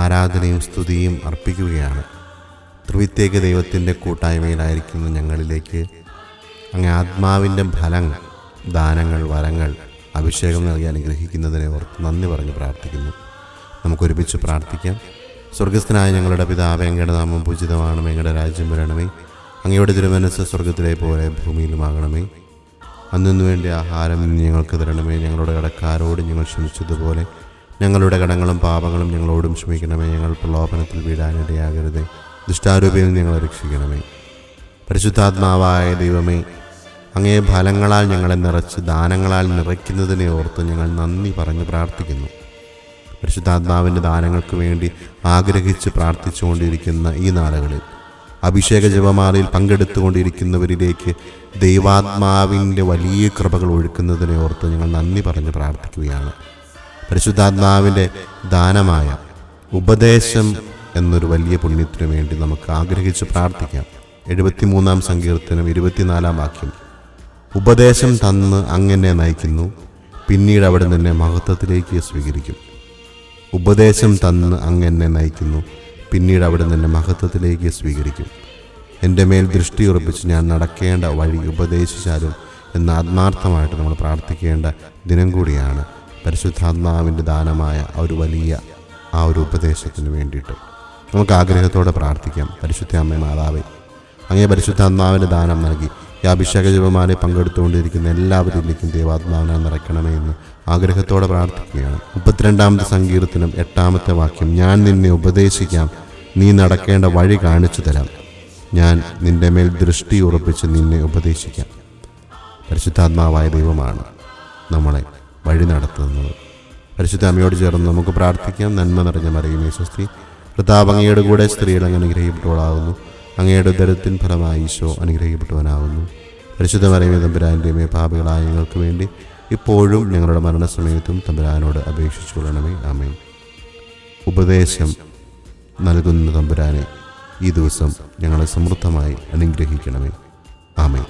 ആരാധനയും സ്തുതിയും അർപ്പിക്കുകയാണ്. ത്രിവിത്യേക ദൈവത്തിൻ്റെ കൂട്ടായ്മയിലായിരിക്കുന്ന ഞങ്ങളിലേക്ക് അങ്ങ് ആത്മാവിൻ്റെ ഫലങ്ങൾ, ദാനങ്ങൾ, വരങ്ങൾ, അഭിഷേകം നൽകി അനുഗ്രഹിക്കുന്നതിനെ ഓർത്ത് നന്ദി പറഞ്ഞ് പ്രാർത്ഥിക്കുന്നു. നമുക്കൊരുമിച്ച് പ്രാർത്ഥിക്കാം. സ്വർഗസ്ഥനായ ഞങ്ങളുടെ പിതാവേ, അങ്ങയുടെ നാമം പൂജിതമാണമേ, അങ്ങയുടെ രാജ്യം വരണമേ, അങ്ങയുടെ തിരുമനസ്സ് സ്വർഗത്തിലെ പോലെ ഭൂമിയിലുമാകണമേ. അന്നു വേണ്ടി ആഹാരം ഞങ്ങൾക്ക് തരണമേ. ഞങ്ങളുടെ കടക്കാരോട് ഞങ്ങൾ ക്ഷമിച്ചതുപോലെ ഞങ്ങളുടെ കടങ്ങളും പാപങ്ങളും ഞങ്ങളോടും ക്ഷമിക്കണമേ. ഞങ്ങൾ പ്രലോഭനത്തിൽ വീഴാനിടയാകരുതേ, ദുഷ്ടാരൂപിയിൽ ഞങ്ങളെ രക്ഷിക്കണമേ. പരിശുദ്ധാത്മാവായ ദൈവമേ, അങ്ങേ ഫലങ്ങളാൽ ഞങ്ങളെ നിറച്ച് ദാനങ്ങളാൽ നിറയ്ക്കുന്നതിനെ ഓർത്ത് ഞങ്ങൾ നന്ദി പറഞ്ഞ് പ്രാർത്ഥിക്കുന്നു. പരിശുദ്ധാത്മാവിൻ്റെ ദാനങ്ങൾക്ക് വേണ്ടി ആഗ്രഹിച്ച് പ്രാർത്ഥിച്ചുകൊണ്ടിരിക്കുന്ന ഈ നാളുകളിൽ അഭിഷേക ജപമാലയിൽ പങ്കെടുത്തുകൊണ്ടിരിക്കുന്നവരിലേക്ക് ദൈവാത്മാവിൻ്റെ വലിയ കൃപകൾ ഒഴുക്കുന്നതിനെ ഓർത്ത് ഞങ്ങൾ നന്ദി പറഞ്ഞ് പ്രാർത്ഥിക്കുകയാണ്. പരിശുദ്ധാത്മാവിൻ്റെ ദാനമായ ഉപദേശം എന്നൊരു വലിയ പുണ്യത്തിനു വേണ്ടി നമുക്ക് ആഗ്രഹിച്ച് പ്രാർത്ഥിക്കാം. 73-ാം സങ്കീർത്തനം 24-ാം വാക്യം: ഉപദേശം തന്ന് അങ്ങനെ നയിക്കുന്നു, പിന്നീട് അവിടെ നിന്നെ മഹത്വത്തിലേക്ക് സ്വീകരിക്കും. ഉപദേശം തന്ന് അങ്ങനെ നയിക്കുന്നു, പിന്നീട് അവിടെ നിന്നെ മഹത്വത്തിലേക്ക് സ്വീകരിക്കും. എൻ്റെ മേൽ ദൃഷ്ടി ഉറപ്പിച്ച് ഞാൻ നടക്കേണ്ട വഴി ഉപദേശിച്ചാലും എന്ന് ആത്മാർത്ഥമായിട്ട് നമ്മൾ പ്രാർത്ഥിക്കേണ്ട ദിനം കൂടിയാണ്. പരിശുദ്ധാത്മാവിൻ്റെ ദാനമായ ഒരു വലിയ ഒരു ഉപദേശത്തിന് വേണ്ടിയിട്ട് നമുക്ക് ആഗ്രഹത്തോടെ പ്രാർത്ഥിക്കാം. പരിശുദ്ധ അമ്മേ മാതാവേ, അങ്ങേ പരിശുദ്ധാത്മാവിൻ്റെ ദാനം നൽകി ഈ അഭിഷേക ജപമാലയിൽ പങ്കെടുത്തുകൊണ്ടിരിക്കുന്ന എല്ലാവരിലേക്കും ദൈവാത്മാവിനെ നിറയ്ക്കണമേ എന്ന് ആഗ്രഹത്തോടെ പ്രാർത്ഥിക്കുകയാണ്. 32-ാമത്തെ സങ്കീർത്തനം 8-ാമത്തെ വാക്യം: ഞാൻ നിന്നെ ഉപദേശിക്കാം, നീ നടക്കേണ്ട വഴി കാണിച്ചു തരാം. ഞാൻ നിന്റെ മേൽ ദൃഷ്ടി ഉറപ്പിച്ച് നിന്നെ ഉപദേശിക്കാം. പരിശുദ്ധാത്മാവായ ദൈവമാണ് നമ്മളെ വഴി നടത്തുന്നത്. പരിശുദ്ധ അമ്മയോട് ചേർന്ന് നമുക്ക് പ്രാർത്ഥിക്കാം. നന്മ നിറഞ്ഞ മറിയമേ സ്വസ്തി, കർത്താവ് അങ്ങയുടെ കൂടെ സ്ത്രീകൾ അങ്ങ് അനുഗ്രഹിക്കപ്പെട്ടവളാകുന്നു. അങ്ങയുടെ ഉദരത്തിൻ ഫലമായി ഈശോ അനുഗ്രഹിക്കപ്പെട്ടവനാകുന്നു. പരിശുദ്ധ മറിയമേ തമ്പുരാൻ്റെ അമ്മേ, പാപികളായ ഞങ്ങൾക്ക് വേണ്ടി ഇപ്പോഴും ഞങ്ങളുടെ മരണസമയത്തും തമ്പുരാനോട് അപേക്ഷിച്ചു കൊള്ളണമേ. ആമേൻ. ഉപദേശം നൽകുന്ന തമ്പുരാനെ, ഈ ദിവസം ഞങ്ങളെ സമൃദ്ധമായി അനുഗ്രഹിക്കണമേ. ആമേൻ.